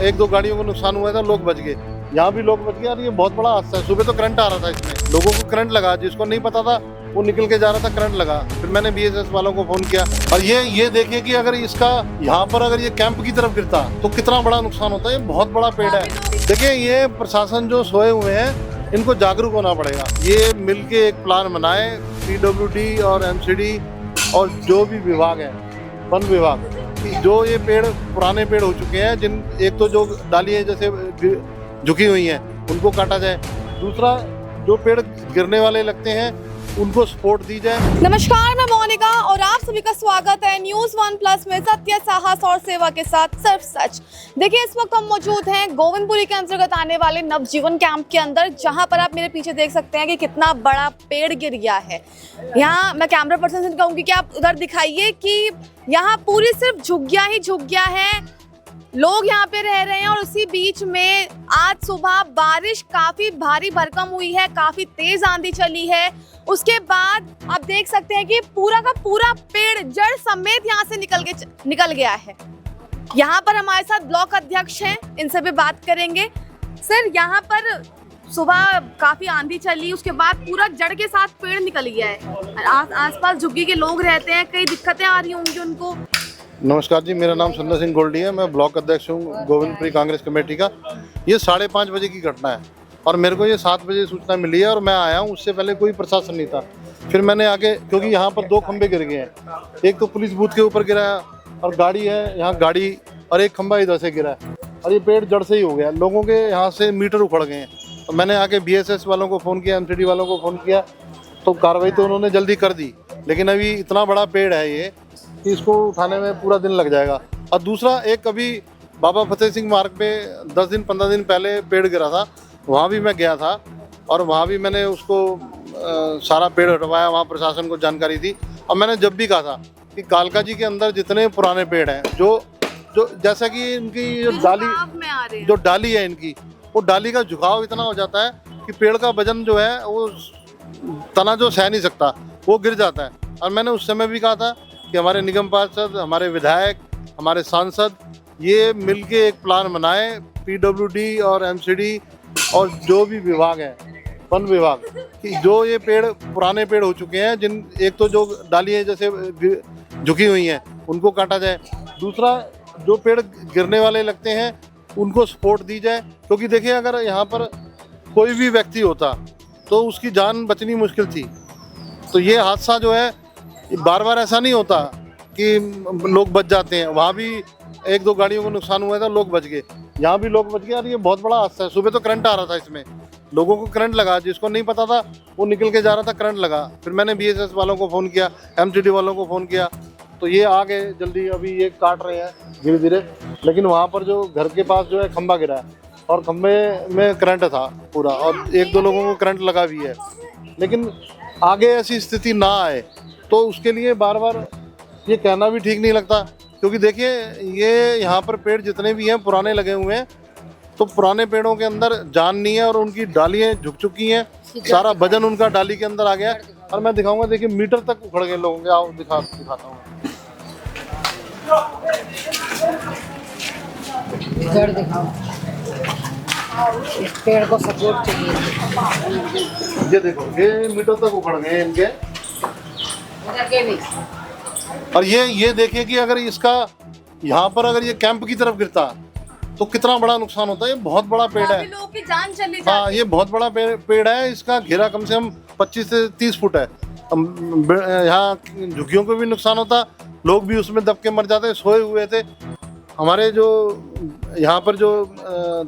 एक दो गाड़ियों को नुकसान हुआ था, लोग बच गए। यहाँ भी लोग बच गए और ये बहुत बड़ा हादसा है। सुबह तो करंट आ रहा था, इसमें लोगों को करंट लगा, जिसको नहीं पता था वो निकल के जा रहा था, करंट लगा। फिर मैंने बीएसएस वालों को फोन किया। और ये देखिए कि अगर इसका यहाँ पर अगर ये कैंप की तरफ गिरता तो कितना बड़ा नुकसान होता है। ये बहुत बड़ा पेड़ है। देखिए, ये प्रशासन जो सोए हुए हैं, इनको जागरूक होना पड़ेगा। ये मिलके एक प्लान बनाए, पीडब्ल्यूडी और एमसीडी और जो भी विभाग है, वन विभाग, जो ये पेड़ पुराने पेड़ हो चुके हैं, जिन एक तो जो डालियाँ जैसे झुकी हुई हैं उनको काटा जाए, दूसरा जो पेड़ गिरने वाले लगते हैं उनको सपोर्ट दी जाए। नमस्कार, मैं मोनिका और आप सभी का स्वागत है न्यूज़ 1+ में सत्य, साहस और सेवा के साथ सिर्फ सच। देखिए, इस वक्त हम मौजूद हैं गोविंदपुरी के अंतर्गत आने वाले नवजीवन कैंप के अंदर, जहां पर आप मेरे पीछे देख सकते हैं कि कितना बड़ा पेड़ गिर गया है। यहाँ मैं कैमरा पर्सन से कहूँगी कि आप उधर दिखाइए कि यहाँ पूरी सिर्फ झुग्गियाँ ही झुग्गियाँ हैं। लोग यहाँ पे रह रहे हैं और उसी बीच में आज सुबह बारिश काफी भारी भरकम हुई है, काफी तेज आंधी चली है। उसके बाद आप देख सकते हैं कि पूरा का पूरा पेड़ जड़ समेत यहाँ से निकल गया है। यहाँ पर हमारे साथ ब्लॉक अध्यक्ष हैं, इनसे भी बात करेंगे। सर, यहाँ पर सुबह काफी आंधी चली, उसके बाद पूरा जड़ के साथ पेड़ निकल गया है। आसपास झुग्गी के लोग रहते हैं, कई दिक्कतें आ रही होंगी उनको। नमस्कार जी, मेरा नाम संदर सिंह गोल्डी है। मैं ब्लॉक अध्यक्ष हूँ गोविंदपुरी कांग्रेस कमेटी का। ये 5:30 बजे की घटना है और मेरे को ये 7 बजे सूचना मिली है और मैं आया हूँ। उससे पहले कोई प्रशासन नहीं था। फिर मैंने आगे, क्योंकि यहाँ पर 2 खंबे गिर गए हैं, एक तो पुलिस बूथ के ऊपर गिरा है और गाड़ी है यहाँ, गाड़ी और एक खंबा इधर से गिरा है और ये पेड़ जड़ से ही हो गया। लोगों के यहाँ से मीटर उखड़ गए हैं। तो मैंने आके बीएसएस वालों को फ़ोन किया, एमसीडी वालों को फ़ोन किया, तो कार्रवाई तो उन्होंने जल्दी कर दी। लेकिन अभी इतना बड़ा पेड़ है ये कि इसको उठाने में पूरा दिन लग जाएगा। और दूसरा, एक अभी बाबा फतेह सिंह मार्ग पे 10 दिन 15 दिन पहले पेड़ गिरा था, वहाँ भी मैं गया था और वहाँ भी मैंने उसको सारा पेड़ हटवाया, वहाँ प्रशासन को जानकारी दी। और मैंने जब भी कहा था कि कालका जी के अंदर जितने पुराने पेड़ हैं, जो जैसा कि इनकी जो डाली है इनकी, वो डाली का झुकाव इतना हो जाता है कि पेड़ का वजन जो है वो तना जो सह नहीं सकता, वो गिर जाता है। और मैंने उस समय भी कहा था कि हमारे निगम पार्षद, हमारे विधायक, हमारे सांसद ये मिलके एक प्लान बनाए, पीडब्ल्यूडी और एमसीडी और जो भी विभाग है, वन विभाग, कि जो ये पेड़ पुराने पेड़ हो चुके हैं, जिन एक तो जो डालियाँ जैसे झुकी हुई हैं उनको काटा जाए, दूसरा जो पेड़ गिरने वाले लगते हैं उनको सपोर्ट दी जाए। क्योंकि देखिए, अगर यहाँ पर कोई भी व्यक्ति होता तो उसकी जान बचनी मुश्किल थी। तो ये हादसा जो है, बार बार ऐसा नहीं होता कि लोग बच जाते हैं। वहाँ भी 1-2 गाड़ियों को नुकसान हुआ था, लोग बच गए। यहाँ भी लोग बच गए और ये बहुत बड़ा हादसा है। सुबह तो करंट आ रहा था, इसमें लोगों को करंट लगा, जिसको नहीं पता था वो निकल के जा रहा था, करंट लगा। फिर मैंने बीएसएस वालों को फ़ोन किया, एमसीडी वालों को फ़ोन किया, तो ये आ गए जल्दी। अभी ये काट रहे हैं धीरे धीरे। लेकिन वहाँ पर जो घर के पास जो है खंबा गिरा है और खंबे में करंट था पूरा, और 1-2 लोगों को करंट लगा भी है। लेकिन आगे ऐसी स्थिति ना आए तो उसके लिए बार बार ये कहना भी ठीक नहीं लगता। क्योंकि देखिए, ये यहाँ पर पेड़ जितने भी हैं पुराने लगे हुए हैं, तो पुराने पेड़ों के अंदर जान नहीं है और उनकी डालियाँ झुक चुकी हैं, सारा वजन उनका डाली के अंदर आ गया। और मैं दिखाऊंगा, देखिए मीटर तक उखड़ गए लोगों के। आओ दिखाता हूँ। इधर दिखाओ, इस पेड़ को सपोर्ट चाहिए। ये देखो, ये मीटर तक उखड़ गए इनके। और ये देखिए कि अगर इसका यहाँ पर अगर ये कैंप की तरफ गिरता तो कितना बड़ा नुकसान होता है। ये बहुत बड़ा पेड़ है, लोगों की जान चली जाती। हाँ, ये बहुत बड़ा पेड़ है। इसका घेरा कम से कम 25 से 30 फुट है। यहाँ झुग्गियों को भी नुकसान होता, लोग भी उसमें दब के मर जाते। सोए हुए थे हमारे जो यहाँ पर जो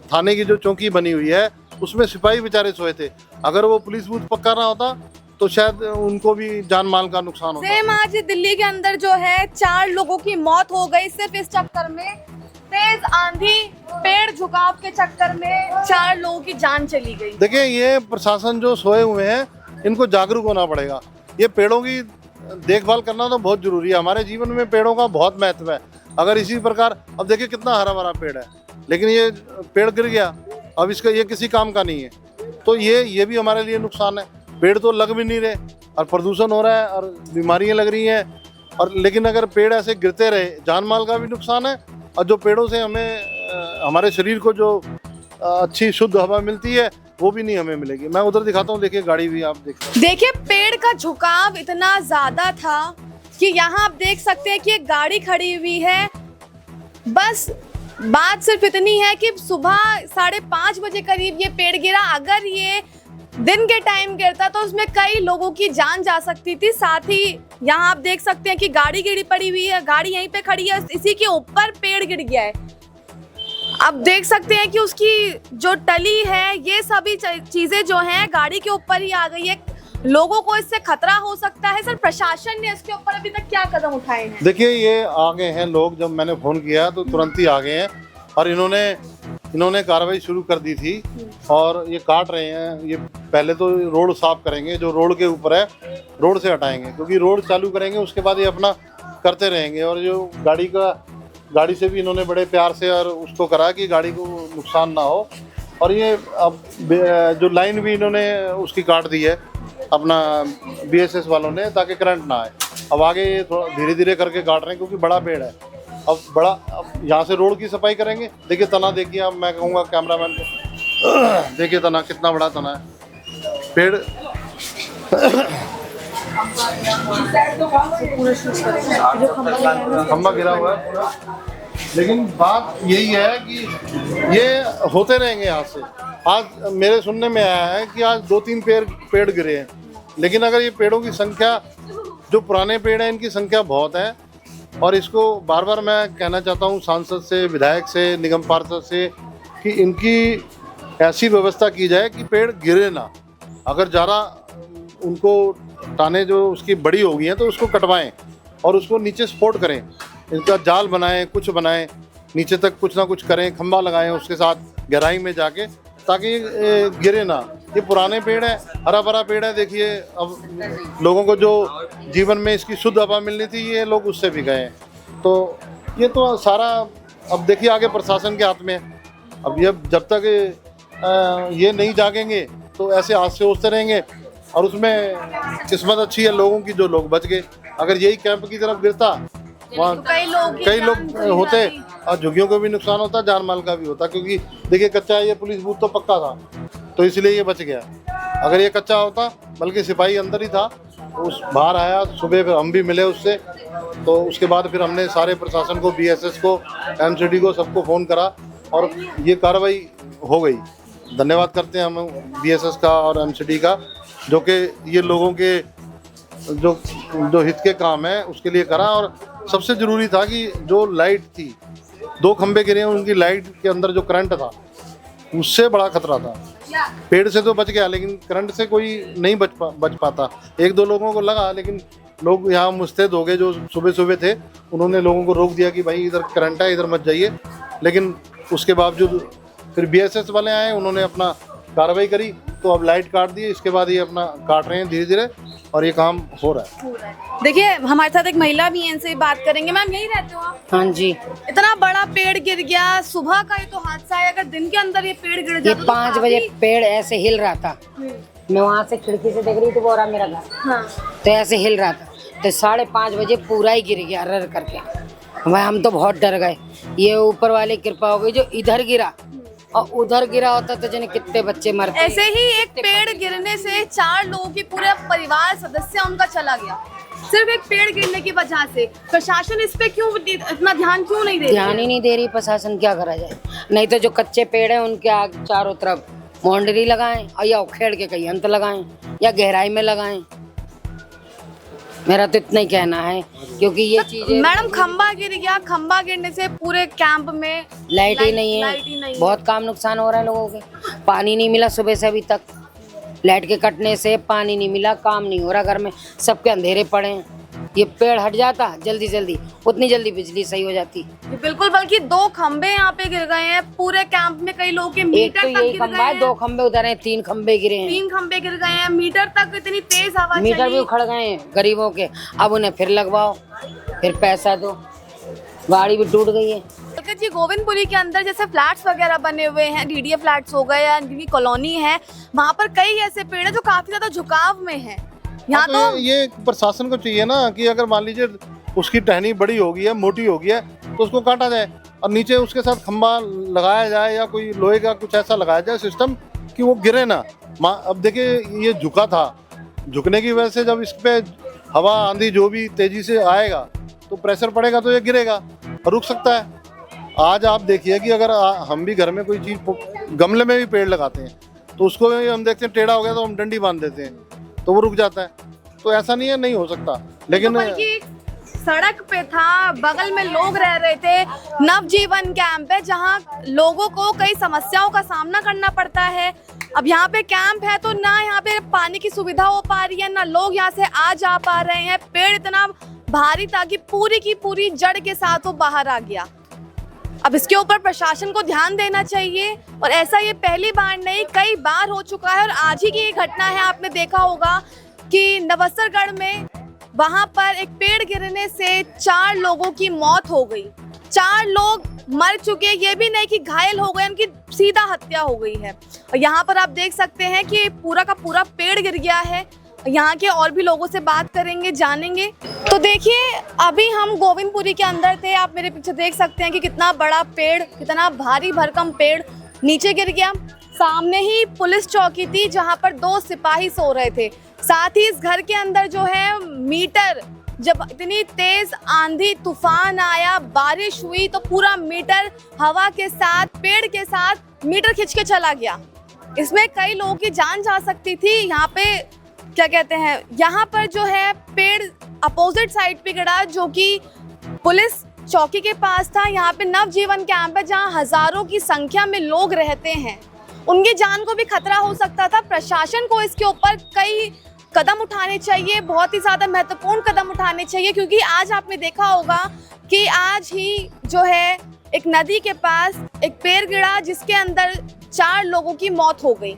थाने की जो चौकी बनी हुई है, उसमें सिपाही बेचारे सोए थे। अगर वो पुलिस बूथ पक्का ना होता तो शायद उनको भी जान माल का नुकसान होता। सेम आज दिल्ली के अंदर जो है 4 लोगों की मौत हो गई सिर्फ इस चक्कर में। तेज आंधी, पेड़ झुकाव के चक्कर में 4 लोगों की जान चली गई। देखिए, ये प्रशासन जो सोए हुए हैं, इनको जागरूक होना पड़ेगा। ये पेड़ों की देखभाल करना तो बहुत जरूरी है। हमारे जीवन में पेड़ों का बहुत महत्व है। अगर इसी प्रकार, अब देखिए कितना हरा भरा पेड़ है, लेकिन ये पेड़ गिर गया, अब इसका ये किसी काम का नहीं है। तो ये भी हमारे लिए नुकसान है। पेड़ तो लग भी नहीं रहे और प्रदूषण हो रहा है और बीमारियां लग रही हैं। और लेकिन अगर पेड़ ऐसे गिरते रहे, जान माल का भी नुकसान है और जो पेड़ों से हमें हमारे शरीर को जो अच्छी शुद्ध हवा मिलती है वो भी नहीं हमें मिलेगी। मैं उधर दिखाता हूँ, देखिए गाड़ी भी आप देखिए। देखिए पेड़ का झुकाव इतना ज्यादा था कि यहाँ आप देख सकते हैं कि एक गाड़ी खड़ी हुई है। बस बात सिर्फ इतनी है कि सुबह 5:30 बजे करीब ये पेड़ गिरा। अगर ये दिन के टाइम गिरता तो उसमें कई लोगों की जान जा सकती थी। साथ ही यहाँ आप देख सकते हैं कि गाड़ी गिरी पड़ी हुई है, गाड़ी यहीं पे खड़ी है, इसी के ऊपर पेड़ गिर गया है। अब देख सकते हैं कि उसकी जो टली है, ये सभी चीजें जो हैं गाड़ी के ऊपर ही आ गई है। लोगों को इससे खतरा हो सकता है। सर, प्रशासन ने इसके ऊपर अभी तक क्या कदम उठाए हैं? देखिए ये आ गए हैं लोग, जब मैंने फ़ोन किया तो तुरंत ही आ गए हैं और इन्होंने कार्रवाई शुरू कर दी थी और ये काट रहे हैं। ये पहले तो रोड साफ करेंगे, जो रोड के ऊपर है रोड से हटाएंगे, क्योंकि रोड चालू करेंगे उसके बाद ये अपना करते रहेंगे। और जो गाड़ी से भी इन्होंने बड़े प्यार से और उसको करा कि गाड़ी को नुकसान ना हो। और ये अब जो लाइन भी इन्होंने उसकी काट दी है अपना BSS वालों ने, ताकि करंट ना आए। अब आगे ये थोड़ा धीरे धीरे करके काट रहे हैं क्योंकि बड़ा पेड़ है। अब यहाँ से रोड की सफाई करेंगे। देखिए तना, देखिए अब मैं कहूँगा कैमरामैन को, देखिए तना कितना बड़ा तना है पेड़। खंबा गिरा हुआ है। लेकिन बात यही है कि ये होते रहेंगे आज से। आज मेरे सुनने में आया है कि आज 2-3 पेड़ गिरे हैं, लेकिन अगर ये पेड़ों की संख्या, जो पुराने पेड़ हैं इनकी संख्या बहुत है। और इसको बार बार मैं कहना चाहता हूँ सांसद से, विधायक से, निगम पार्षद से कि इनकी ऐसी व्यवस्था की जाए कि पेड़ गिरे ना। अगर ज़्यादा उनको टाने जो उसकी बड़ी हो गई हैं तो उसको कटवाएं और उसको नीचे सपोर्ट करें, इनका जाल बनाएं, कुछ बनाएं, नीचे तक कुछ ना कुछ करें, खंबा लगाएं उसके साथ गहराई में जाके, ताकि गिरे ना। ये पुराने पेड़ है, हरा भरा पेड़ है। देखिए अब लोगों को जो जीवन में इसकी शुद्ध हवा मिलनी थी ये लोग उससे भी गए हैं। तो ये तो सारा अब देखिए आगे प्रशासन के हाथ में है। अब ये जब तक ये नहीं जागेंगे तो ऐसे हादसे होते रहेंगे। और उसमें किस्मत अच्छी है लोगों की, जो लोग बच गए। अगर यही कैंप की तरफ गिरता वहाँ कई लोग होते और झुग्गियों को भी नुकसान होता, जान माल का भी होता। क्योंकि देखिए कच्चा ये पुलिस बूथ तो पक्का था, तो इसलिए ये बच गया। अगर ये कच्चा होता, बल्कि सिपाही अंदर ही था, उस बाहर आया सुबह, फिर हम भी मिले उससे। तो उसके बाद फिर हमने सारे प्रशासन को, BSS को, MCD को, सबको फ़ोन करा और ये कार्रवाई हो गई। धन्यवाद करते हैं हम BSS का और MCD का, जो कि ये लोगों के जो हित के काम है उसके लिए करा। और सबसे ज़रूरी था कि जो लाइट थी, 2 खंबे गिरे हैं, उनकी लाइट के अंदर जो करंट था उससे बड़ा खतरा था। पेड़ से तो बच गया, लेकिन करंट से कोई नहीं बच पाता। 1-2 लोगों को लगा, लेकिन लोग यहाँ मुस्तैद हो गए जो सुबह थे। उन्होंने लोगों को रोक दिया कि भाई इधर करंट है, इधर मत जाइए। लेकिन उसके बावजूद फिर BSS वाले आए, उन्होंने अपना कार्रवाई करी, तो अब लाइट काट दी। इसके बाद ये अपना काट रहे हैं धीरे धीरे और ये काम हो रहा है। देखिए हमारे साथ एक महिला भी है, इनसे बात करेंगे। मैम यही रहते हो आप? हाँ जी। इतना बड़ा पेड़ गिर गया, सुबह का ये तो हादसा है। अगर दिन के अंदर ये पेड़ गिर जाता, 5 बजे पेड़ ऐसे हिल रहा था। मैं वहाँ से खिड़की से देख रही थी, वो रहा मेरा घर। हाँ। तो ऐसे हिल रहा था, तो 5:30 बजे पूरा ही गिर गया रर करके। भाई हम तो बहुत डर गए। ये ऊपर वाली कृपा हो गई जो इधर गिरा, और उधर गिरा होता तो जाने कितने बच्चे मरते। ऐसे ही एक पेड़ गिरने से 4 लोगों की पूरे परिवार सदस्य उनका चला गया, सिर्फ एक पेड़ गिरने की वजह से। प्रशासन इस पे क्यों इतना ध्यान क्यों नहीं दे रही? ध्यान ही नहीं दे रही प्रशासन, क्या करा जाए। नहीं तो जो कच्चे पेड़ है उनके आगे चारों तरफ बाउंड्री लगाएं, और या उखेड़ के कहीं अंत लगाएं, या गहराई में लगाएं। मेरा तो इतना ही कहना है, क्योंकि ये चीजें। मैडम खंबा गिर गया, खंबा गिरने से पूरे कैंप में लाइट ही नहीं है, बहुत काम नुकसान हो रहा है लोगों के। पानी नहीं मिला सुबह से अभी तक, लाइट के कटने से पानी नहीं मिला, काम नहीं हो रहा घर में, सबके अंधेरे पड़े हैं। ये पेड़ हट जाता जल्दी उतनी जल्दी बिजली सही हो जाती। बिल्कुल, बल्कि 2 खंबे यहाँ पे गिर गए हैं पूरे कैंप में। कई लोगों के मीटर तो तक यही गिर खंबा गए है, हैं। 2 खंबे उधर हैं, 3 खंबे गिरे हैं। 3 खंबे गिर गए हैं, मीटर तक इतनी तेज हवा चली। मीटर भी उखड़ गए हैं गरीबों के। अब उन्हें फिर लगवाओ, फिर पैसा दो, गाड़ी भी टूट गई है। जी गोविंदपुरी के अंदर जैसे फ्लैट्स वगैरह बने हुए हैं, DDA फ्लैट्स हो गए या जिनकी कॉलोनी है, वहाँ पर कई ऐसे पेड़ हैं जो काफी ज्यादा झुकाव में है। यहाँ तो ये प्रशासन को चाहिए ना कि अगर मान लीजिए उसकी टहनी बड़ी हो गई है, मोटी हो गई है, तो उसको काटा जाए। और नीचे उसके साथ खंबा लगाया जाए या कोई लोहे का कुछ ऐसा लगाया जाए सिस्टम कि वो गिरे ना। अब देखिए ये झुका था, झुकने की वजह से जब इस पे हवा आंधी जो भी तेजी से आएगा तो प्रेशर पड़ेगा तो ये गिरेगा और रुक सकता है। आज आप देखिए कि अगर हम भी घर में कोई चीज़ गमले में भी पेड़ लगाते हैं तो उसको भी हम देखते हैं टेढ़ा हो गया तो हम डंडी बांध देते हैं तो वो रुक जाता है। तो ऐसा नहीं है नहीं हो सकता, लेकिन सड़क पे था, बगल में लोग रह रहे थे, नवजीवन कैंप है जहां लोगों को कई समस्याओं का सामना करना पड़ता है। अब यहाँ पे कैंप है तो ना यहाँ पे पानी की सुविधा हो पा रही है, ना लोग यहाँ से आ जा पा रहे हैं। पेड़ इतना भारी था कि पूरी की पूरी जड़ के साथ वो बाहर आ गया। अब इसके ऊपर प्रशासन को ध्यान देना चाहिए और ऐसा ये पहली बार नहीं कई बार हो चुका है। और आज ही की ये घटना है, आपने देखा होगा कि नवसरगढ़ में वहां पर एक पेड़ गिरने से 4 लोगों की मौत हो गई। 4 लोग मर चुके, ये भी नहीं कि घायल हो गए, उनकी सीधा हत्या हो गई है। और यहाँ पर आप देख सकते हैं कि पूरा का पूरा पेड़ गिर गया है। यहाँ के और भी लोगों से बात करेंगे, जानेंगे। तो देखिए अभी हम गोविंदपुरी के अंदर थे, आप मेरे पीछे देख सकते हैं कि कितना बड़ा पेड़, कितना भारी भरकम पेड़ नीचे गिर गया। सामने ही पुलिस चौकी थी जहाँ पर 2 सिपाही सो रहे थे। साथ ही इस घर के अंदर जो है मीटर, जब इतनी तेज आंधी तूफान आया, बारिश हुई तो पूरा मीटर हवा के साथ, पेड़ के साथ मीटर खींच के चला गया। इसमें कई लोगों की जान जा सकती थी। यहाँ पे क्या कहते हैं, यहाँ पर जो है पेड़ अपोजिट साइड पे गिरा जो कि पुलिस चौकी के पास था। यहाँ पे नवजीवन कैंप है जहाँ हजारों की संख्या में लोग रहते हैं, उनकी जान को भी खतरा हो सकता था। प्रशासन को इसके ऊपर कई कदम उठाने चाहिए, बहुत ही ज़्यादा महत्वपूर्ण कदम उठाने चाहिए, क्योंकि आज आपने देखा होगा कि आज ही जो है एक नदी के पास एक पेड़ गिरा जिसके अंदर 4 लोगों की मौत हो गई,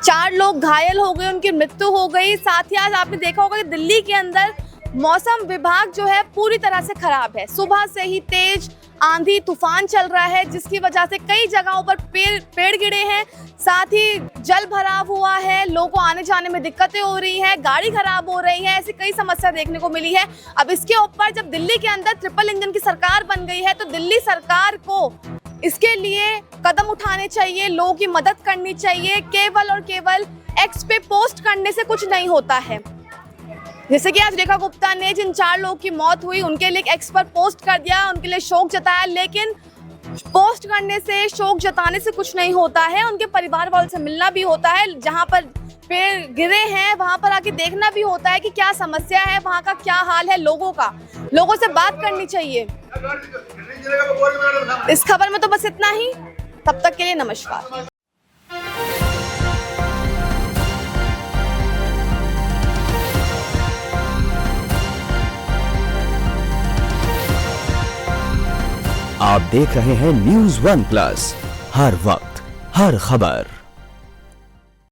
4 लोग घायल हो गए, उनकी मृत्यु हो गई। साथ ही आज आपने देखा होगा कि दिल्ली के अंदर मौसम विभाग जो है पूरी तरह से खराब है। सुबह से ही तेज आंधी तूफान चल रहा है जिसकी वजह से कई जगहों पर पेड़ गिरे हैं। साथ ही जल भराव हुआ है, लोगों को आने जाने में दिक्कतें हो रही हैं, गाड़ी खराब हो रही है, ऐसी कई समस्या देखने को मिली है। अब इसके ऊपर जब दिल्ली के अंदर ट्रिपल इंजन की सरकार बन गई है तो दिल्ली सरकार को इसके लिए कदम उठाने चाहिए, लोगों की मदद करनी चाहिए। केवल और केवल एक्स पे पोस्ट करने से कुछ नहीं होता है। जैसे कि आज रेखा गुप्ता ने जिन 4 लोगों की मौत हुई उनके लिए एक्स पर पोस्ट कर दिया, उनके लिए शोक जताया, लेकिन पोस्ट करने से, शोक जताने से कुछ नहीं होता है। उनके परिवार वालों से मिलना भी होता है, जहां पर पेड़ गिरे हैं वहां पर आके देखना भी होता है कि क्या समस्या है, वहां का क्या हाल है लोगों का, लोगों से बात करनी चाहिए। इस खबर में तो बस इतना ही, तब तक के लिए नमस्कार। आप देख रहे हैं News One Plus, हर वक्त हर खबर।